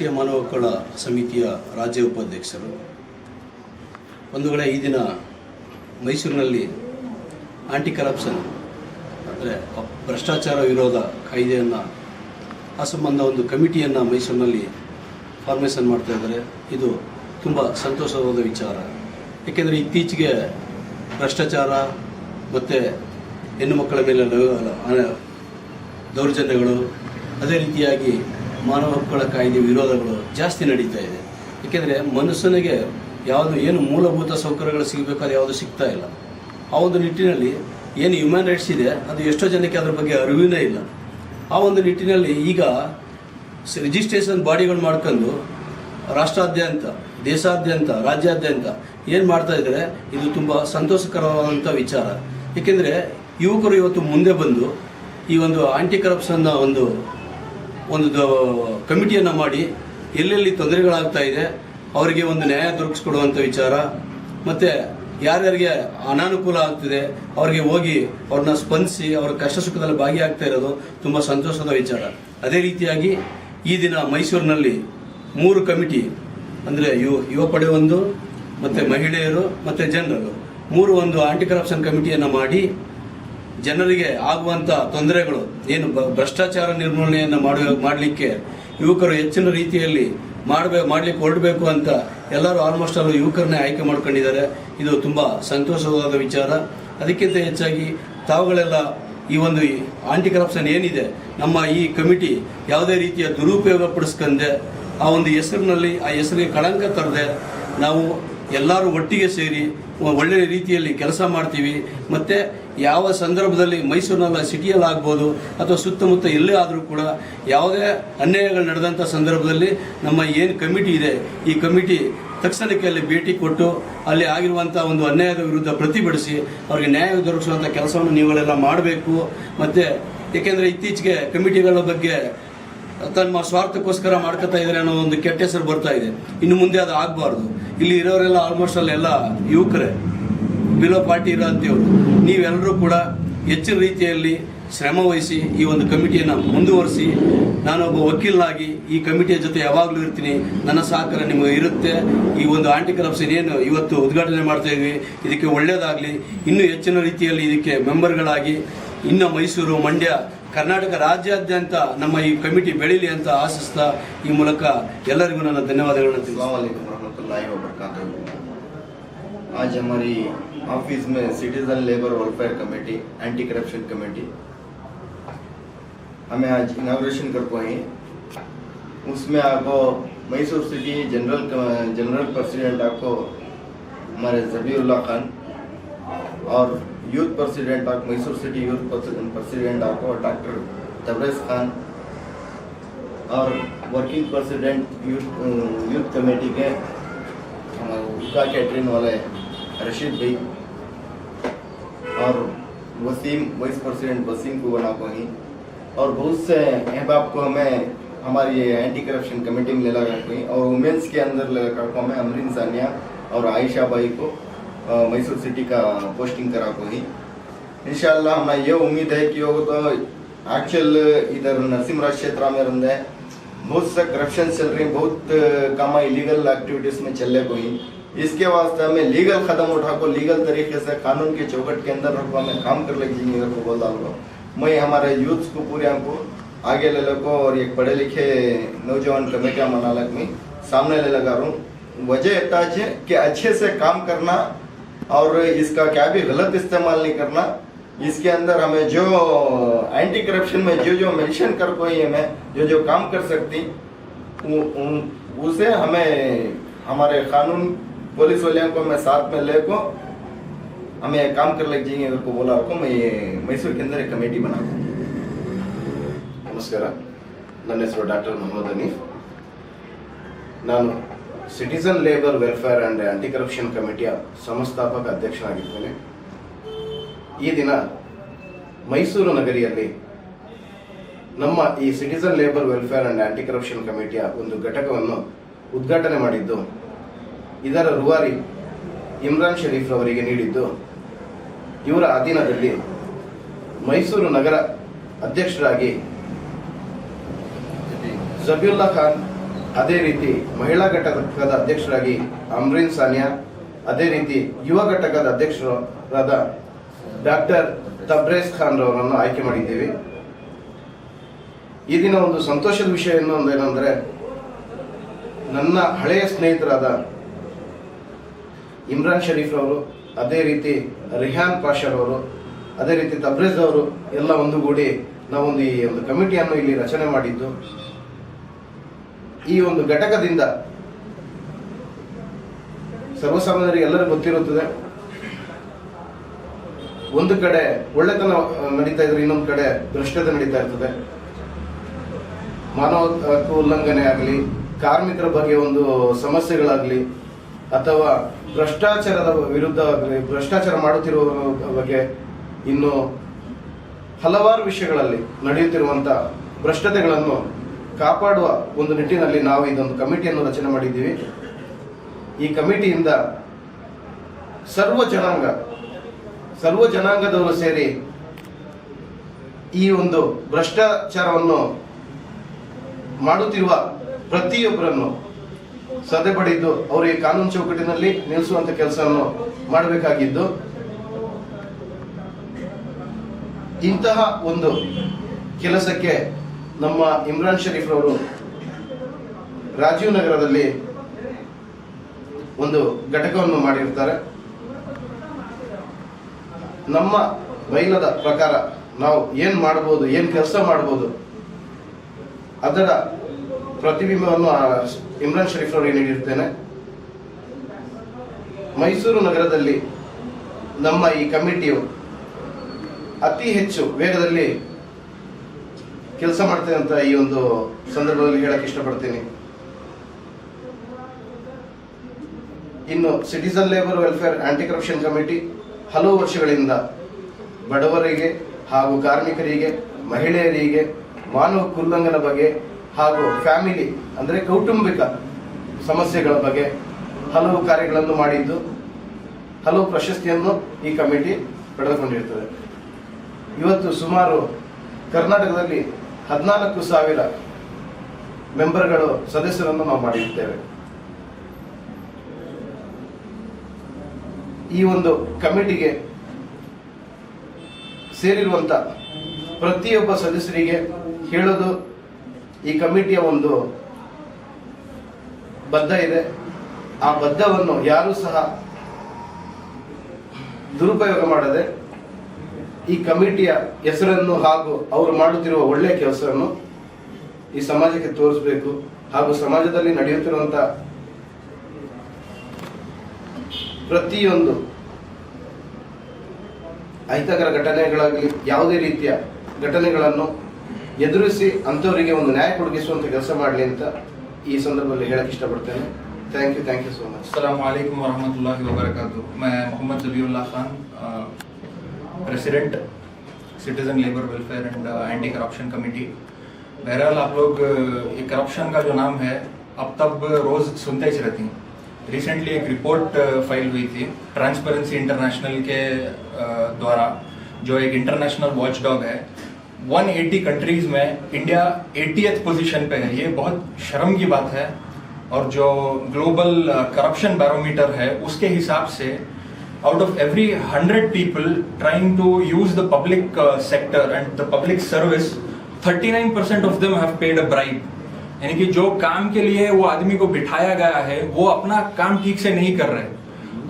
ರಾಷ್ಟ್ರೀಯ ಮಾನವ ಹಕ್ಕುಗಳ ಸಮಿತಿಯ ರಾಜ್ಯ ಉಪಾಧ್ಯಕ್ಷರು. ಒಂದು ವೇಳೆ ಈ ದಿನ ಮೈಸೂರಿನಲ್ಲಿ ಆಂಟಿ ಕರಪ್ಷನ್ ಅಂದರೆ ಭ್ರಷ್ಟಾಚಾರ ವಿರೋಧ ಕಾಯ್ದೆಯನ್ನು ಆ ಸಂಬಂಧ ಒಂದು ಕಮಿಟಿಯನ್ನು ಮೈಸೂರಿನಲ್ಲಿ ಫಾರ್ಮೇಷನ್ ಮಾಡ್ತಾ ಇದ್ದಾರೆ. ಇದು ತುಂಬ ಸಂತೋಷವಾದ ವಿಚಾರ. ಏಕೆಂದರೆ ಇತ್ತೀಚೆಗೆ ಭ್ರಷ್ಟಾಚಾರ ಮತ್ತು ಹೆಣ್ಣು ಮಕ್ಕಳ ಮೇಲೆ ದೌರ್ಜನ್ಯಗಳು, ಅದೇ ರೀತಿಯಾಗಿ ಮಾನವ ಹಕ್ಕುಗಳ ಕಾಯ್ದೆ ವಿರೋಧಗಳು ಜಾಸ್ತಿ ನಡೀತಾ ಇದೆ. ಏಕೆಂದರೆ ಮನುಷ್ಯನಿಗೆ ಏನು ಮೂಲಭೂತ ಸೌಕರ್ಯಗಳು ಸಿಗಬೇಕಾದ್ರೆ ಯಾವುದು ಸಿಗ್ತಾ ಇಲ್ಲ. ಆ ಒಂದು ನಿಟ್ಟಿನಲ್ಲಿ ಏನು ಹ್ಯೂಮನ್ ರೈಟ್ಸ್ ಇದೆ ಅದು ಎಷ್ಟೋ ಜನಕ್ಕೆ ಅದರ ಬಗ್ಗೆ ಅರಿವಿನೇ ಇಲ್ಲ. ಆ ಒಂದು ನಿಟ್ಟಿನಲ್ಲಿ ಈಗ ರಿಜಿಸ್ಟ್ರೇಷನ್ ಬಾಡಿಗಳು ಮಾಡ್ಕೊಂಡು ರಾಷ್ಟ್ರಾದ್ಯಂತ, ದೇಶಾದ್ಯಂತ, ರಾಜ್ಯಾದ್ಯಂತ ಏನು ಮಾಡ್ತಾ ಇದ್ದಾರೆ, ಇದು ತುಂಬ ಸಂತೋಷಕರವಾದಂಥ ವಿಚಾರ. ಏಕೆಂದರೆ ಯುವಕರು ಇವತ್ತು ಮುಂದೆ ಬಂದು ಈ ಒಂದು ಆಂಟಿ ಕರಪ್ಷನ್ನ ಒಂದು ಕಮಿಟಿಯನ್ನು ಮಾಡಿ ಎಲ್ಲೆಲ್ಲಿ ತೊಂದರೆಗಳಾಗ್ತಾ ಇದೆ ಅವರಿಗೆ ಒಂದು ನ್ಯಾಯ ದೊರಕಿಸ್ಕೊಡುವಂಥ ವಿಚಾರ, ಮತ್ತು ಯಾರ್ಯಾರಿಗೆ ಅನಾನುಕೂಲ ಆಗ್ತಿದೆ ಅವರಿಗೆ ಹೋಗಿ ಅವ್ರನ್ನ ಸ್ಪಂದಿಸಿ ಅವರ ಕಷ್ಟ ಸುಖದಲ್ಲಿ ಭಾಗಿಯಾಗ್ತಾ ಇರೋದು ತುಂಬ ಸಂತೋಷದ ವಿಚಾರ. ಅದೇ ರೀತಿಯಾಗಿ ಈ ದಿನ ಮೈಸೂರಿನಲ್ಲಿ 3 ಕಮಿಟಿ ಅಂದರೆ ಯುವ ಪಡೆ ಒಂದು, ಮತ್ತು ಮಹಿಳೆಯರು ಮತ್ತು ಜನರಲ್ 3 ಒಂದು ಆಂಟಿ ಕರಪ್ಷನ್ ಕಮಿಟಿಯನ್ನು ಮಾಡಿ ಜನರಿಗೆ ಆಗುವಂಥ ತೊಂದರೆಗಳು ಏನು ಭ್ರಷ್ಟಾಚಾರ ನಿರ್ಮೂಲನೆಯನ್ನು ಮಾಡಲಿಕ್ಕೆ ಯುವಕರು ಹೆಚ್ಚಿನ ರೀತಿಯಲ್ಲಿ ಮಾಡಲಿಕ್ಕೆ ಹೊರಡಬೇಕು ಅಂತ ಎಲ್ಲರೂ ಆಲ್ಮೋಸ್ಟ್ ಅಲ್ಲಿ ಯುವಕರನ್ನೇ ಆಯ್ಕೆ ಮಾಡ್ಕೊಂಡಿದ್ದಾರೆ. ಇದು ತುಂಬ ಸಂತೋಷವಾದ ವಿಚಾರ. ಅದಕ್ಕಿಂತ ಹೆಚ್ಚಾಗಿ ತಾವುಗಳೆಲ್ಲ ಈ ಒಂದು ಆಂಟಿ ಕರಪ್ಷನ್ ಏನಿದೆ ನಮ್ಮ ಈ ಕಮಿಟಿ ಯಾವುದೇ ರೀತಿಯ ದುರುಪಯೋಗ ಪಡಿಸ್ಕೊಂಡೆ ಆ ಒಂದು ಹೆಸರಿನಲ್ಲಿ ಆ ಹೆಸರಿಗೆ ಕಳಂಕ ತರದೆ ನಾವು ಎಲ್ಲರೂ ಒಟ್ಟಿಗೆ ಸೇರಿ ಒಳ್ಳೆಯ ರೀತಿಯಲ್ಲಿ ಕೆಲಸ ಮಾಡ್ತೀವಿ. ಮತ್ತು ಯಾವ ಸಂದರ್ಭದಲ್ಲಿ ಮೈಸೂರಿನಲ್ಲ ಸಿಟಿಯಲ್ಲಿ ಆಗ್ಬೋದು ಅಥವಾ ಸುತ್ತಮುತ್ತ ಎಲ್ಲೇ ಆದರೂ ಕೂಡ ಯಾವುದೇ ಅನ್ಯಾಯಗಳು ನಡೆದಂಥ ಸಂದರ್ಭದಲ್ಲಿ ನಮ್ಮ ಏನು ಕಮಿಟಿ ಇದೆ ಈ ಕಮಿಟಿ ತಕ್ಷಣಕ್ಕೆ ಅಲ್ಲಿ ಭೇಟಿ ಕೊಟ್ಟು ಅಲ್ಲಿ ಆಗಿರುವಂಥ ಒಂದು ಅನ್ಯಾಯದ ವಿರುದ್ಧ ಪ್ರತಿಭಟಿಸಿ ಅವರಿಗೆ ನ್ಯಾಯ ದೊರಕಿಸುವಂಥ ಕೆಲಸವನ್ನು ನೀವುಗಳೆಲ್ಲ ಮಾಡಬೇಕು. ಮತ್ತು ಏಕೆಂದರೆ ಇತ್ತೀಚೆಗೆ ಕಮಿಟಿಗಳ ಬಗ್ಗೆ ತಮ್ಮ ಸ್ವಾರ್ಥಕ್ಕೋಸ್ಕರ ಮಾಡ್ಕೊತಾ ಇದ್ದಾರೆ ಅನ್ನೋ ಒಂದು ಕೆಟ್ಟ ಹೆಸರು ಬರ್ತಾ ಇದೆ. ಇನ್ನು ಮುಂದೆ ಅದು ಆಗಬಾರ್ದು. ಇಲ್ಲಿ ಇರೋರೆಲ್ಲ ಆಲ್ಮೋಸ್ಟ್ ಅಲ್ಲೆಲ್ಲ ಯುವಕರೇ, ಬಿಲೋ ಪಾರ್ಟಿ ಇರೋಂಥವ್ರು. ನೀವೆಲ್ಲರೂ ಕೂಡ ಹೆಚ್ಚಿನ ರೀತಿಯಲ್ಲಿ ಶ್ರಮ ವಹಿಸಿ ಈ ಒಂದು ಕಮಿಟಿಯನ್ನು ಮುಂದುವರಿಸಿ. ನಾನೊಬ್ಬ ವಕೀಲನಾಗಿ ಈ ಕಮಿಟಿಯ ಜೊತೆ ಯಾವಾಗಲೂ ಇರ್ತೀನಿ. ನನ್ನ ಸಹಕಾರ ನಿಮಗೆ ಇರುತ್ತೆ. ಈ ಒಂದು ಆಂಟಿ ಕರಪ್ಷನ್ ಏನು ಇವತ್ತು ಉದ್ಘಾಟನೆ ಮಾಡ್ತಾ ಇದ್ವಿ ಇದಕ್ಕೆ ಒಳ್ಳೆಯದಾಗಲಿ. ಇನ್ನೂ ಹೆಚ್ಚಿನ ರೀತಿಯಲ್ಲಿ ಇದಕ್ಕೆ ಮೆಂಬರ್ಗಳಾಗಿ ಇನ್ನು ಮೈಸೂರು, ಮಂಡ್ಯ, ಕರ್ನಾಟಕ ರಾಜ್ಯಾದ್ಯಂತ ನಮ್ಮ ಈ ಕಮಿಟಿ ಬೆಳೀಲಿ ಅಂತ ಆಶಿಸ್ತಾ ಈ ಮೂಲಕ ಎಲ್ಲರಿಗೂ ನನ್ನ ಧನ್ಯವಾದಗಳನ್ನು ತಿಳಿಸ್ತೀನಿ. आज हमारी ऑफिस में citizen labour welfare committee, anti corruption committee हमें आज इनाग्रेशन कर पाए. उसमें आपको मैसूर सिटी जनरल प्रेसिडेंट आपको हमारे जबीउल्लाह खान और youth president of Mysore city youth president आपको डॉक्टर तबरेज खान और वर्किंग प्रेसिडेंट यूथ कमेटी के उसका कैटरिंग वाले रशीद भाई और वसीम वाइस प्रेसिडेंट वसीम को बना को ही और बहुत से अहबाब को हमें हमारी एंटी करप्शन कमेटी में ले लगा कोई और वुमेंस के अंदर लगा को हमें अमरीन सानिया और आयशा भाई को मैसूर सिटी का पोस्टिंग करा को ही. इंशाल्लाह हमें ये उम्मीद है कि वो तो एक्चुअल इधर नरसिम्हराज क्षेत्र में रहते हैं बहुत सा करप्शन चल रही, बहुत काम इलीगल एक्टिविटीज में चल रहे कोई. इसके वास्ते हमें लीगल कदम उठा को लीगल तरीके से कानून के चौकट के अंदर रखो हमें काम कर लेंगे को बोल डालो. मैं हमारे यूथ को पूरे हमको आगे ले लो और एक पढ़े लिखे नौजवान कमेटियाँ मना लग में सामने ले लगा रहा हूँ. वजह इतना है कि अच्छे से काम करना और इसका क्या भी गलत इस्तेमाल नहीं करना. इसके अंदर हमें जो एंटी करप्शन में जो मेंशन कर कोई हमें जो काम कर सकती उसे हमें हमारे कानून पुलिस वाले को मैं साथ में ले को हमें काम कर लग जाएंगे अगर को बोला रखो. मैं ये मैसूर के अंदर एक कमेटी बना. ನಮಸ್ಕಾರ. ನನ್ನ ಹೆಸರು ಡಾಕ್ಟರ್ ಮೊಹಮ್ಮದ್ ಹನೀಫ್. ನಾನು citizen labour welfare and anti corruption ಕಮಿಟಿಯ ಸಂಸ್ಥಾಪಕ ಅಧ್ಯಕ್ಷನಾಗಿದ್ದೇನೆ. ಈ ದಿನ ಮೈಸೂರು ನಗರಿಯಲ್ಲಿ ನಮ್ಮ ಈ citizen labour welfare and anti corruption ಕಮಿಟಿಯ ಒಂದು ಘಟಕವನ್ನು ಉದ್ಘಾಟನೆ ಮಾಡಿದ್ದು, ಇದರ ರೂವಾರಿ ಇಮ್ರಾನ್ ಶರೀಫ್ ಅವರಿಗೆ ನೀಡಿದ್ದು, ಇವರ ಅಧೀನದಲ್ಲಿ ಮೈಸೂರು ನಗರ ಅಧ್ಯಕ್ಷರಾಗಿ ಜಬೀउल्लाह ಖಾನ್ ಅದೇ ರೀತಿ ಮಹಿಳಾ ಘಟಕದ ಅಧ್ಯಕ್ಷರಾಗಿ ಅಮ್ರೀನ್ ಸಾನಿಯಾ, ಅದೇ ರೀತಿ ಯುವ ಘಟಕದ ಅಧ್ಯಕ್ಷರಾದ ಡಾಕ್ಟರ್ ತಬ್ರೇಜ್ ಖಾನ್ ರವರನ್ನು ಆಯ್ಕೆ ಮಾಡಿದ್ದೀವಿ. ಈ ದಿನ ಒಂದು ಸಂತೋಷದ ವಿಷಯ ಏನಂದ್ರೆ, ನನ್ನ ಹಳೆಯ ಸ್ನೇಹಿತರಾದ ಇಮ್ರಾನ್ ಶರೀಫ್ ಅವರು, ಅದೇ ರೀತಿ ರಿಹಾನ್ ಪಾಷರ್ ಅವರು, ಅದೇ ರೀತಿ ತಬ್ರೇಜ್ ಅವರು ಎಲ್ಲ ಒಂದುಗೂಡಿ ನಾವೊಂದು ಈ ಒಂದು ಕಮಿಟಿಯನ್ನು ಇಲ್ಲಿ ರಚನೆ ಮಾಡಿದ್ದು. ಈ ಒಂದು ಘಟಕದಿಂದ ಸರ್ವಸಾಮಾನ್ಯರಿಗೆ ಎಲ್ಲರಿಗೂ ಗೊತ್ತಿರುತ್ತದೆ, ಒಂದು ಕಡೆ ಒಳ್ಳೆತನ ನಡೀತಾ ಇದ್ರೆ ಇನ್ನೊಂದು ಕಡೆ ಭ್ರಷ್ಟತೆ ನಡೀತಾ ಇರ್ತದೆ. ಮಾನವ ಹಕ್ಕು ಉಲ್ಲಂಘನೆ ಆಗಲಿ, ಕಾರ್ಮಿಕರ ಬಗ್ಗೆ ಒಂದು ಸಮಸ್ಯೆಗಳಾಗಲಿ, ಅಥವಾ ಭ್ರಷ್ಟಾಚಾರದ ವಿರುದ್ಧ ಆಗಲಿ, ಭ್ರಷ್ಟಾಚಾರ ಮಾಡುತ್ತಿರುವ ಬಗ್ಗೆ, ಇನ್ನು ಹಲವಾರು ವಿಷಯಗಳಲ್ಲಿ ನಡೆಯುತ್ತಿರುವಂತ ಭ್ರಷ್ಟತೆಗಳನ್ನು ಕಾಪಾಡುವ ಒಂದು ನಿಟ್ಟಿನಲ್ಲಿ ನಾವು ಇದೊಂದು ಕಮಿಟಿಯನ್ನು ರಚನೆ ಮಾಡಿದ್ದೀವಿ. ಈ ಕಮಿಟಿಯಿಂದ ಸರ್ವ ಜನಾಂಗದವರು ಸೇರಿ ಈ ಒಂದು ಭ್ರಷ್ಟಾಚಾರವನ್ನು ಮಾಡುತ್ತಿರುವ ಪ್ರತಿಯೊಬ್ಬರನ್ನು ಸದೆ ಪಡೆದು ಅವರಿಗೆ ಕಾನೂನು ಚೌಕಟ್ಟಿನಲ್ಲಿ ನಿಲ್ಲಿಸುವಂತ ಕೆಲಸವನ್ನು ಮಾಡಬೇಕಾಗಿದ್ದು, ಇಂತಹ ಒಂದು ಕೆಲಸಕ್ಕೆ ನಮ್ಮ ಇಮ್ರಾನ್ ಶರೀಫ್ ಅವರು ರಾಜೀವ್ ನಗರದಲ್ಲಿ ಒಂದು ಘಟಕವನ್ನು ಮಾಡಿರ್ತಾರೆ. ನಮ್ಮ ಬೈಲದ ಪ್ರಕಾರ ನಾವು ಏನ್ ಮಾಡಬಹುದು, ಏನ್ ಕೆಲಸ ಮಾಡಬಹುದು, ಅದರ ಪ್ರತಿಬಿಂಬವನ್ನು ಇಮ್ರಾನ್ ಶರೀಫ್ ಅವರಿಗೆ ನೀಡಿರ್ತೇನೆ. ಮೈಸೂರು ನಗರದಲ್ಲಿ ನಮ್ಮ ಈ ಕಮಿಟಿಯು ಅತಿ ಹೆಚ್ಚು ವೇಗದಲ್ಲಿ ಕೆಲಸ ಮಾಡ್ತೇನೆ ಅಂತ ಈ ಒಂದು ಸಂದರ್ಭದಲ್ಲಿ ಹೇಳಕ್ ಇಷ್ಟಪಡ್ತೀನಿ. ಇನ್ನು citizen labour welfare aunty corruption committee ಹಲವು ವರ್ಷಗಳಿಂದ ಬಡವರಿಗೆ ಹಾಗೂ ಕಾರ್ಮಿಕರಿಗೆ, ಮಹಿಳೆಯರಿಗೆ, ಮಾನವ ಹಕ್ಕು ಉಲ್ಲಂಘನೆ ಬಗ್ಗೆ ಹಾಗೂ ಫ್ಯಾಮಿಲಿ ಅಂದ್ರೆ ಕೌಟುಂಬಿಕ ಸಮಸ್ಯೆಗಳ ಬಗ್ಗೆ ಹಲವು ಕಾರ್ಯಗಳನ್ನು ಮಾಡಿದ್ದು, ಹಲವು ಪ್ರಶಸ್ತಿಯನ್ನು ಈ ಕಮಿಟಿ ಪಡೆದುಕೊಂಡಿರುತ್ತದೆ. ಇವತ್ತು ಸುಮಾರು ಕರ್ನಾಟಕದಲ್ಲಿ 14,000 ಮೆಂಬರ್ಗಳು, ಸದಸ್ಯರನ್ನು ನಾವು ಮಾಡಿರ್ತೇವೆ. ಈ ಒಂದು ಕಮಿಟಿಗೆ ಸೇರಿರುವಂತ ಪ್ರತಿಯೊಬ್ಬ ಸದಸ್ಯರಿಗೆ ಹೇಳೋದು, ಈ ಕಮಿಟಿಯ ಒಂದು ಬದ್ಧ ಇದೆ. ಆ ಬದ್ಧವನ್ನು ಯಾರೂ ಸಹ ದುರುಪಯೋಗ ಮಾಡದೆ ಈ ಕಮಿಟಿಯ ಹೆಸರನ್ನು ಹಾಗೂ ಅವರು ಮಾಡುತ್ತಿರುವ ಒಳ್ಳೆಯ ಕೆಲಸವನ್ನು ಈ ಸಮಾಜಕ್ಕೆ ತೋರಿಸಬೇಕು. ಹಾಗೂ ಸಮಾಜದಲ್ಲಿ ನಡೆಯುತ್ತಿರುವಂತ ಪ್ರತಿಯೊಂದು ಅಹಿತಕರ ಘಟನೆಗಳಾಗಲಿ, ಯಾವುದೇ ರೀತಿಯ ಘಟನೆಗಳನ್ನು ಎದುರಿಸಿ ಅಂಥವರಿಗೆ ಒಂದು ನ್ಯಾಯ ಕೊಡಗಿಸುವಂತ ಕೆಲಸ ಮಾಡಲಿ ಅಂತ ಈ ಸಂದರ್ಭದಲ್ಲಿ ಹೇಳಕ್ ಇಷ್ಟಪಡ್ತೇನೆ. Thank you so much. अस्सलाम वालेकुम वरहमतुल्लाहि वबरकातुहू। मैं Mohammed Zabiullah Khan, president citizen labour welfare and anti corruption committee. बहरहाल आप लोग ये करप्शन का जो नाम है अब तब रोज सुनते ही रहती हैं। रिसेंटली एक रिपोर्ट फाइल हुई थी ट्रांसपेरेंसी इंटरनेशनल के द्वारा, जो एक इंटरनेशनल वॉचडॉग है। 180 कंट्रीज में इंडिया 80th पोजीशन पे है। ये बहुत शर्म की बात है। और जो ग्लोबल करप्शन बैरोमीटर है उसके हिसाब से out of every 100 people trying to use the public sector and the public service, 39% of them have paid a bribe. यानी कि जो काम के लिए वो आदमी को बिठाया गया है वो अपना काम ठीक से नहीं कर रहे।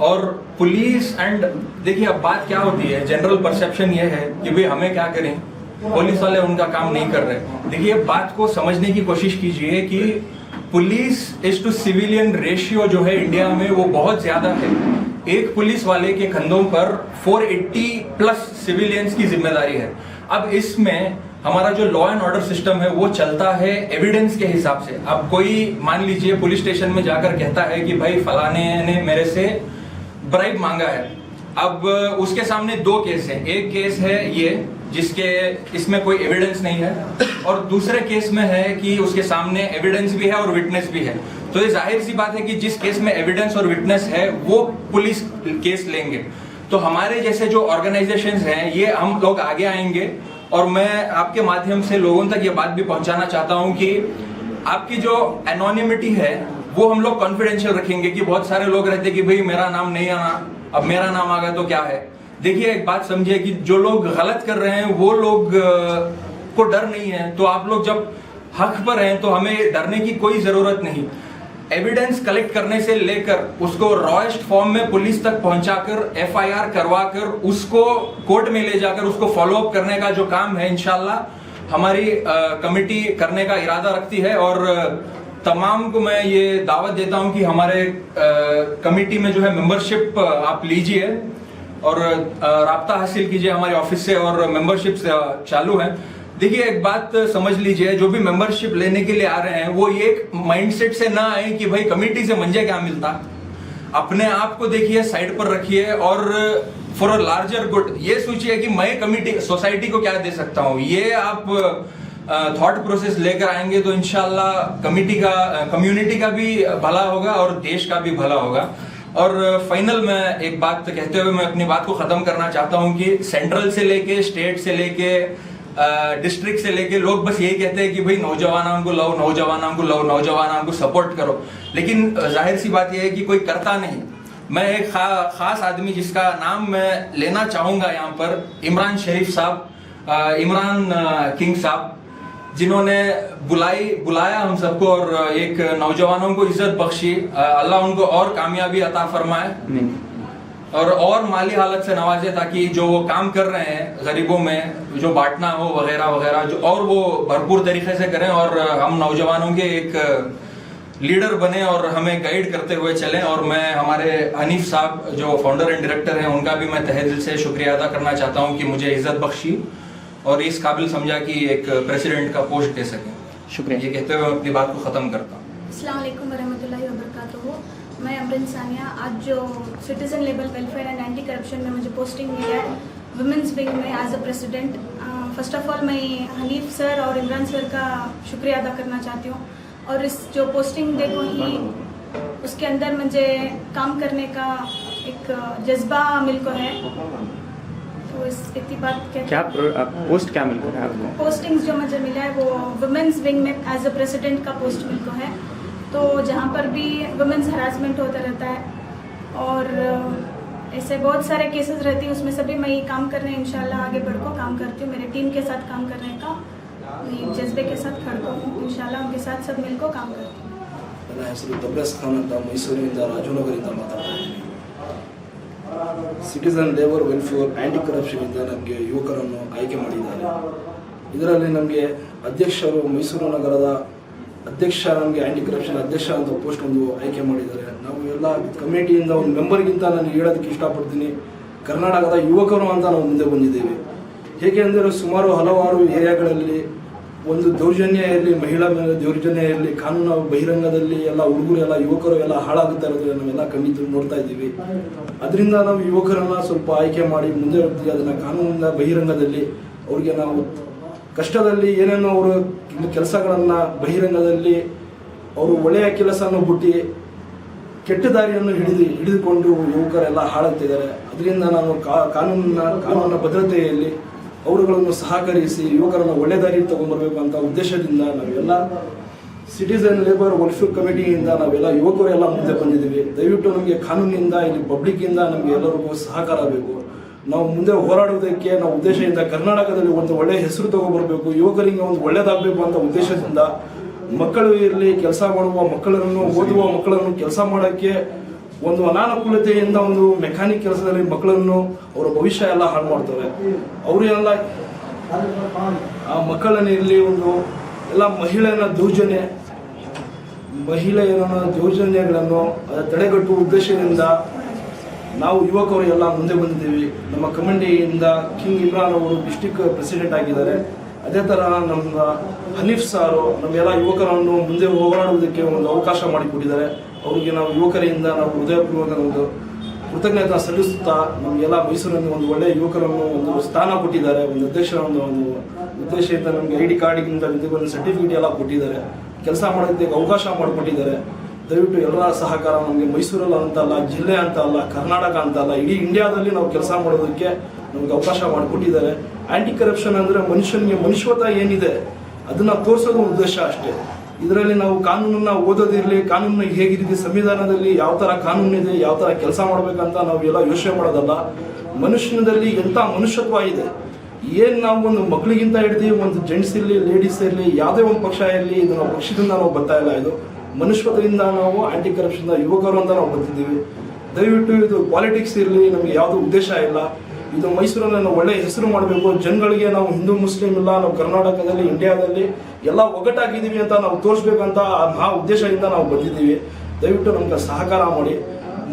और पुलिस एंड देखिए अब बात क्या होती है, जनरल परसेप्शन ये है कि भाई हमें क्या करें, पुलिस वाले उनका काम नहीं कर रहे। देखिए बात को समझने की कोशिश कीजिए कि police is to civilian ratio जो है इंडिया में वो बहुत ज्यादा है। एक पुलिस वाले के कंधों पर 480 प्लस सिविलियंस की जिम्मेदारी है। अब इसमें हमारा जो लॉ एंड ऑर्डर सिस्टम है वो चलता है एविडेंस के हिसाब से। अब कोई मान लीजिए पुलिस स्टेशन में जाकर कहता है कि भाई फलाने ने मेरे से ब्राइब मांगा है। अब उसके सामने दो केस है, एक केस है ये जिसके इसमें कोई एविडेंस नहीं है, और दूसरे केस में है कि उसके सामने एविडेंस भी है और विटनेस भी है। तो ये जाहिर सी बात है कि जिस केस में एविडेंस और विटनेस है वो पुलिस केस लेंगे। तो हमारे जैसे जो ऑर्गेनाइजेशंस हैं ये हम लोग आगे आएंगे। और मैं आपके माध्यम से लोगों तक ये बात भी पहुंचाना चाहता हूं कि आपकी जो एनोनिमिटी है वो हम लोग कॉन्फिडेंशियल रखेंगे कि बहुत सारे लोग रहते कि भाई मेरा नाम नहीं आना, अब मेरा नाम आ गया तो क्या है। देखिए एक बात समझिए कि जो लोग गलत कर रहे हैं वो लोग को डर नहीं है, तो आप लोग जब हक पर हैं तो हमें डरने की कोई जरूरत नहीं। एविडेंस कलेक्ट करने से लेकर उसको रॉएस्ट फॉर्म में पुलिस तक पहुंचाकर एफआईआर करवाकर उसको कोर्ट में ले जाकर उसको फॉलो अप करने का जो काम है इंशाल्लाह हमारी कमेटी करने का इरादा रखती है। और तमाम को मैं ये दावत देता हूं कि हमारे कमेटी में जो है मेंबरशिप आप लीजिए और राब्ता हासिल कीजिए हमारे ऑफिस से, और मेंबरशिप चालू है। देखिए एक बात समझ लीजिए, जो भी मेंबरशिप लेने के लिए आ रहे हैं वो ये एक माइंडसेट से ना आए कि भाई कमेटी से मुझे क्या मिलता। अपने आप को देखिए, साइड पर रखिए और फॉर अ लार्जर गुड ये सोचिए कि मैं कमेटी सोसाइटी को क्या दे सकता हूं। ये आप थॉट प्रोसेस लेकर आएंगे तो इंशाल्लाह कम्युनिटी का भी भला होगा और देश का भी भला होगा। और फाइनल में एक बात कहते हुए मैं अपनी बात को खत्म करना चाहता हूं कि सेंट्रल से लेके स्टेट से लेके डिस्ट्रिक्ट से लेके लोग बस यही कहते हैं कि भाई नौजवानों को लाओ, नौजवानों को लाओ, नौजवानों को सपोर्ट करो, लेकिन जाहिर सी बात यह है कि कोई करता नहीं। मैं एक खास आदमी जिसका नाम मैं लेना चाहूंगा यहाँ पर, इमरान शरीफ साहब, इमरान किंग साहब, जिन्होंने बुलाया हम सबको और एक नौजवानों को इज्जत बख्शी। अल्लाह उनको और कामयाबी अता फरमाए और माली हालत से नवाजे, ताकि जो वो काम कर रहे हैं गरीबों में जो बांटना हो वगैरह वगैरह जो, और वो भरपूर तरीके से करें और हम नौजवानों के एक लीडर बने और हमें गाइड करते हुए चलें। और मैं हमारे हनीफ साहब जो फाउंडर एंड डायरेक्टर हैं उनका भी मैं तहे दिल से शुक्रिया अदा करना चाहता हूं कि मुझे इज्जत बख्शी और इस काबिल समझा कि एक प्रेसिडेंट का पोस्ट दे सकें। शुक्रिया। ये कहते हुए मैं अपनी बात को खत्म करता हूँ। अस्सलाम वालेकुम वरहमतुल्लाहि वबरकातुहू। मैं अमरिन सानिया, आज जो citizen level welfare and anti corruption में मुझे पोस्टिंग मिला है वुमेंस विंग में as a president, first of all मैं हनीफ सर और इमरान सर का शुक्रिया अदा करना चाहती हूँ। और इस जो पोस्टिंग देखो ही उसके अंदर मुझे काम करने का एक जज्बा मिल को है, तो इस इतनी बात क्या पोस्ट क्या मिल है आपको? पोस्टिंग्स जो मुझे मिला है वो वुमेंस विंग में एज अ प्रेसिडेंट का पोस्ट मिल को है, तो जहाँ पर भी वुमेन्स हरासमेंट होता रहता है और ऐसे बहुत सारे केसेस रहती हैं, उसमें सभी मैं ये काम करने इंशाल्लाह आगे बढ़कर काम करती हूँ। मेरे टीम के साथ काम करने का जज्बे के साथ खड़का हूँ, इंशाल्लाह उनके साथ सब मिलकर काम करती हूँ। ನನ್ನ ಹೆಸರು ದಬ್ರಸ್ ಖಾನ್ ಅಂತ, ಮೈಸೂರಿನಿಂದ ರಾಜನಗರದಿಂದ ಮಾತಾಡ್ತಾ ಇದ್ದೀನಿ. ಸಿಟಿಸನ್ ಲೇಬರ್ ವೆಲ್ಫೇರ್ ಆ್ಯಂಟಿ ಕರಪ್ಷನಿಂದ ನಮಗೆ ಯುವಕರನ್ನು ಆಯ್ಕೆ ಮಾಡಿದ್ದಾರೆ. ಇದರಲ್ಲಿ ನಮಗೆ ಅಧ್ಯಕ್ಷರು ಮೈಸೂರು ನಗರದ ಅಧ್ಯಕ್ಷ, ನಮಗೆ ಆ್ಯಂಟಿ ಕರಪ್ಷನ್ ಅಧ್ಯಕ್ಷ ಅಂತ ಪೋಸ್ಟ್ ಒಂದು ಆಯ್ಕೆ ಮಾಡಿದ್ದಾರೆ. ನಾವು ಎಲ್ಲ ಕಮಿಟಿಯಿಂದ ಒಂದು ಮೆಂಬರ್ಗಿಂತ ನಾನು ಹೇಳೋದಕ್ಕೆ ಇಷ್ಟಪಡ್ತೀನಿ, ಕರ್ನಾಟಕದ ಯುವಕರು ಅಂತ ನಾವು ಮುಂದೆ ಬಂದಿದ್ದೇವೆ. ಹೇಗೆಂದರೆ ಸುಮಾರು ಹಲವಾರು ಏರಿಯಾಗಳಲ್ಲಿ ಒಂದು ದೌರ್ಜನ್ಯ ಇರಲಿ, ಮಹಿಳಾ ಮೇಲೆ ದೌರ್ಜನ್ಯ ಇರಲಿ, ಕಾನೂನು ಬಹಿರಂಗದಲ್ಲಿ ಎಲ್ಲ ಹುಡುಗರು ಎಲ್ಲ ಯುವಕರು ಎಲ್ಲ ಹಾಳಾಗುತ್ತಾ ಇರೋದನ್ನ ನಾವೆಲ್ಲ ಕಣ್ಣಿದ್ದು ನೋಡ್ತಾ ಇದ್ದೀವಿ. ಅದರಿಂದ ನಾವು ಯುವಕರನ್ನ ಸ್ವಲ್ಪ ಆಯ್ಕೆ ಮಾಡಿ ಮುಂದೆ ಹೋಗ್ತೀವಿ. ಅದನ್ನು ಕಾನೂನಿನ ಬಹಿರಂಗದಲ್ಲಿ ಅವ್ರಿಗೆ ನಾವು ಕಷ್ಟದಲ್ಲಿ ಏನೇನೋ ಅವರು ಕೆಲಸಗಳನ್ನು ಬಹಿರಂಗದಲ್ಲಿ ಅವರು ಒಳ್ಳೆಯ ಕೆಲಸವನ್ನು ಬಿಟ್ಟು ಕೆಟ್ಟ ದಾರಿಯನ್ನು ಹಿಡಿದುಕೊಂಡು ಯುವಕರೆಲ್ಲ ಹಾಳಾಗ್ತಿದ್ದಾರೆ. ಅದರಿಂದ ನಾವು ಕಾನೂನಿನ ಭದ್ರತೆಯಲ್ಲಿ ಅವರುಗಳನ್ನು ಸಹಕರಿಸಿ ಯುವಕರನ್ನು ಒಳ್ಳೆ ದಾರಿ ತಗೊಂಡ್ಬರ್ಬೇಕು ಅಂತ ಉದ್ದೇಶದಿಂದ ನಾವೆಲ್ಲ ಸಿಟಿಸನ್ ಲೇಬರ್ ವೆಲ್ಫೇರ್ ಕಮಿಟಿಯಿಂದ ನಾವೆಲ್ಲ ಯುವಕರು ಎಲ್ಲ ಮುಂದೆ ಬಂದಿದ್ದೀವಿ. ದಯವಿಟ್ಟು ನಮಗೆ ಕಾನೂನಿನಿಂದ ಇಲ್ಲಿ ಪಬ್ಲಿಕ್ಕಿಂದ ನಮಗೆ ಎಲ್ಲರಿಗೂ ಸಹಕಾರ ಬೇಕು. ನಾವು ಮುಂದೆ ಹೋರಾಡುವುದಕ್ಕೆ ನಾವು ಉದ್ದೇಶದಿಂದ ಕರ್ನಾಟಕದಲ್ಲಿ ಒಂದು ಒಳ್ಳೆಯ ಹೆಸರು ತಗೊಂಡ್ಬರ್ಬೇಕು, ಯುವಕರಿಗೆ ಒಂದು ಒಳ್ಳೇದಾಗಬೇಕು ಅಂತ ಉದ್ದೇಶದಿಂದ ಮಕ್ಕಳು ಇರಲಿ, ಕೆಲಸ ಮಾಡುವ ಮಕ್ಕಳನ್ನು, ಓದುವ ಮಕ್ಕಳನ್ನು ಕೆಲಸ ಮಾಡೋಕ್ಕೆ ಒಂದು ಅನಾನುಕೂಲತೆಯಿಂದ ಒಂದು ಮೆಕ್ಯಾನಿಕ್ ಕೆಲಸದಲ್ಲಿ ಮಕ್ಕಳನ್ನು ಅವರ ಭವಿಷ್ಯ ಎಲ್ಲ ಹಾಳು ಮಾಡ್ತಾರೆ. ಅವರೆಲ್ಲ ಆ ಮಕ್ಕಳನ್ನಿರಲಿ ಒಂದು ಎಲ್ಲ ಮಹಿಳೆಯರ ದೌರ್ಜನ್ಯಗಳನ್ನು ತಡೆಗಟ್ಟುವ ಉದ್ದೇಶದಿಂದ ನಾವು ಯುವಕರು ಎಲ್ಲ ಮುಂದೆ ಬಂದಿದ್ದೀವಿ. ನಮ್ಮ ಕಮಿಟಿಯಿಂದ ಕಿಂಗ್ ಇಮ್ರಾನ್ ಅವರು ಡಿಸ್ಟಿಕ್ ಪ್ರೆಸಿಡೆಂಟ್ ಆಗಿದ್ದಾರೆ. ಅದೇ ಥರ ನಮ್ಮ ಹನೀಫ್ ಸಾರು ನಮ್ಮೆಲ್ಲ ಯುವಕರನ್ನು ಮುಂದೆ ಹೋರಾಡುವುದಕ್ಕೆ ಒಂದು ಅವಕಾಶ ಮಾಡಿಕೊಟ್ಟಿದ್ದಾರೆ. ಅವರಿಗೆ ನಾವು ಯುವಕರಿಂದ ನಾವು ಹೃದಯಪೂರ್ವಕ ಒಂದು ಕೃತಜ್ಞತೆ ಸಲ್ಲಿಸುತ್ತಾ ನಮಗೆಲ್ಲ ಮೈಸೂರಿನಲ್ಲಿ ಒಂದು ಒಳ್ಳೆಯ ಯುವಕರನ್ನು ಒಂದು ಸ್ಥಾನ ಕೊಟ್ಟಿದ್ದಾರೆ. ಒಂದು ಅಧ್ಯಕ್ಷರ ಒಂದು ಉದ್ದೇಶದಿಂದ ನಮಗೆ ID ಕಾರ್ಡಿಗಿಂತ ಒಂದು ಸರ್ಟಿಫಿಕೇಟ್ ಎಲ್ಲ ಕೊಟ್ಟಿದ್ದಾರೆ. ಕೆಲಸ ಮಾಡೋದಕ್ಕೆ ಅವಕಾಶ ಮಾಡಿಕೊಟ್ಟಿದ್ದಾರೆ. ದಯವಿಟ್ಟು ಎಲ್ಲರ ಸಹಕಾರ ನಮಗೆ ಮೈಸೂರಲ್ಲಿ ಅಂತಲ್ಲ, ಜಿಲ್ಲೆ ಅಂತ ಅಲ್ಲ, ಕರ್ನಾಟಕ ಅಂತ ಅಲ್ಲ, ಇಡೀ ಇಂಡಿಯಾದಲ್ಲಿ ನಾವು ಕೆಲಸ ಮಾಡೋದಕ್ಕೆ ನಮಗೆ ಅವಕಾಶ ಮಾಡಿಕೊಟ್ಟಿದ್ದಾರೆ. ಆ್ಯಂಟಿ ಕರಪ್ಷನ್ ಅಂದರೆ ಮನುಷ್ಯನಿಗೆ ಮನುಷ್ಯತ್ವ ಏನಿದೆ ಅದನ್ನು ತೋರಿಸೋದು ಉದ್ದೇಶ ಅಷ್ಟೇ. ಇದರಲ್ಲಿ ನಾವು ಕಾನೂನನ್ನ ಓದೋದಿರಲಿ, ಕಾನೂನು ಹೇಗಿರುತ್ತೆ, ಸಂವಿಧಾನದಲ್ಲಿ ಯಾವ ಥರ ಕಾನೂನಿದೆ, ಯಾವ ಥರ ಕೆಲಸ ಮಾಡಬೇಕಂತ ನಾವು ಎಲ್ಲ ಯೋಚನೆ ಮಾಡೋದಲ್ಲ. ಮನುಷ್ಯನಲ್ಲಿ ಎಂಥ ಮನುಷ್ಯತ್ವ ಇದೆ. ಏನು ನಾವು ಒಂದು ಮಕ್ಕಳಿಗಿಂತ ಹಿಡಿದು ಒಂದು ಜೆಂಟ್ಸ್ ಇರಲಿ, ಲೇಡೀಸ್ ಇರಲಿ, ಯಾವುದೇ ಒಂದು ಪಕ್ಷ ಇರಲಿ, ಇದು ನಾವು ಪಕ್ಷದಿಂದ ನಾವು ಬರ್ತಾ ಇಲ್ಲ. ಇದು ಮನುಷ್ಯತ್ವದಿಂದ ನಾವು ಆಂಟಿ ಕರಪ್ಷನ್ ಯುವಕರು ಅಂತ ನಾವು ಬರ್ತಿದ್ದೀವಿ. ದಯವಿಟ್ಟು ಇದು ಪಾಲಿಟಿಕ್ಸ್ ಇರಲಿ, ನಮಗೆ ಯಾವುದೋ ಉದ್ದೇಶ ಇಲ್ಲ. ಇದು ಮೈಸೂರಲ್ಲಿ ನಾವು ಒಳ್ಳೆಯ ಹೆಸರು ಮಾಡಬೇಕು. ಜನಗಳಿಗೆ ನಾವು ಹಿಂದೂ ಮುಸ್ಲಿಂ ಇಲ್ಲ, ನಾವು ಕರ್ನಾಟಕದಲ್ಲಿ ಇಂಡಿಯಾದಲ್ಲಿ ಎಲ್ಲ ಒಗ್ಗಟ್ಟಾಗಿದ್ದೀವಿ ಅಂತ ನಾವು ತೋರಿಸ್ಬೇಕಂತ ಆ ಉದ್ದೇಶದಿಂದ ನಾವು ಬಂದಿದ್ದೀವಿ. ದಯವಿಟ್ಟು ನಮ್ಗೆ ಸಹಕಾರ ಮಾಡಿ.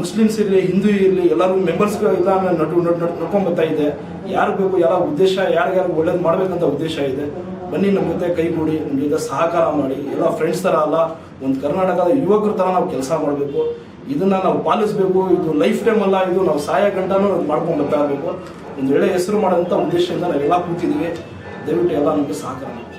ಮುಸ್ಲಿಮ್ಸ್ ಇರಲಿ, ಹಿಂದೂ ಇರಲಿ, ಎಲ್ಲರೂ ಮೆಂಬರ್ಸ್ಗಳೆಲ್ಲ ನಡ್ಕೊಂಡು ಬರ್ತಾ ಇದೆ. ಯಾರು ಬೇಕು, ಎಲ್ಲ ಉದ್ದೇಶ ಯಾರಿಗಾರು ಒಳ್ಳೇದು ಮಾಡಬೇಕಂತ ಉದ್ದೇಶ ಇದೆ. ಬನ್ನಿ ನಮ್ಮ ಜೊತೆ ಕೈಗೂಡಿ, ನಮ್ಮ ಜೊತೆ ಸಹಕಾರ ಮಾಡಿ. ಎಲ್ಲ ಫ್ರೆಂಡ್ಸ್ ಥರ ಅಲ್ಲ, ಒಂದು ಕರ್ನಾಟಕದ ಯುವಕರ ಥರ ನಾವು ಕೆಲಸ ಮಾಡಬೇಕು. ಇದನ್ನ ನಾವು ಪಾಲಿಸಬೇಕು. ಇದು ಲೈಫ್ ಟೈಮ್ ಅಲ್ಲ, ಇದು ನಾವು ಸಾಯ ಗಂಟನೂ ಮಾಡ್ಕೊಂಡು ಬರ್ತಾ ಇರಬೇಕು. ಒಂದು ಒಳ್ಳೆ ಹೆಸರು ಮಾಡೋಂಥ ಉದ್ದೇಶದಿಂದ ನಾವೆಲ್ಲ ಕೂತಿದ್ದೀವಿ. ದಯವಿಟ್ಟು ಎಲ್ಲ ನಮಗೆ ಸಹಕಾರ ಮಾಡಿ.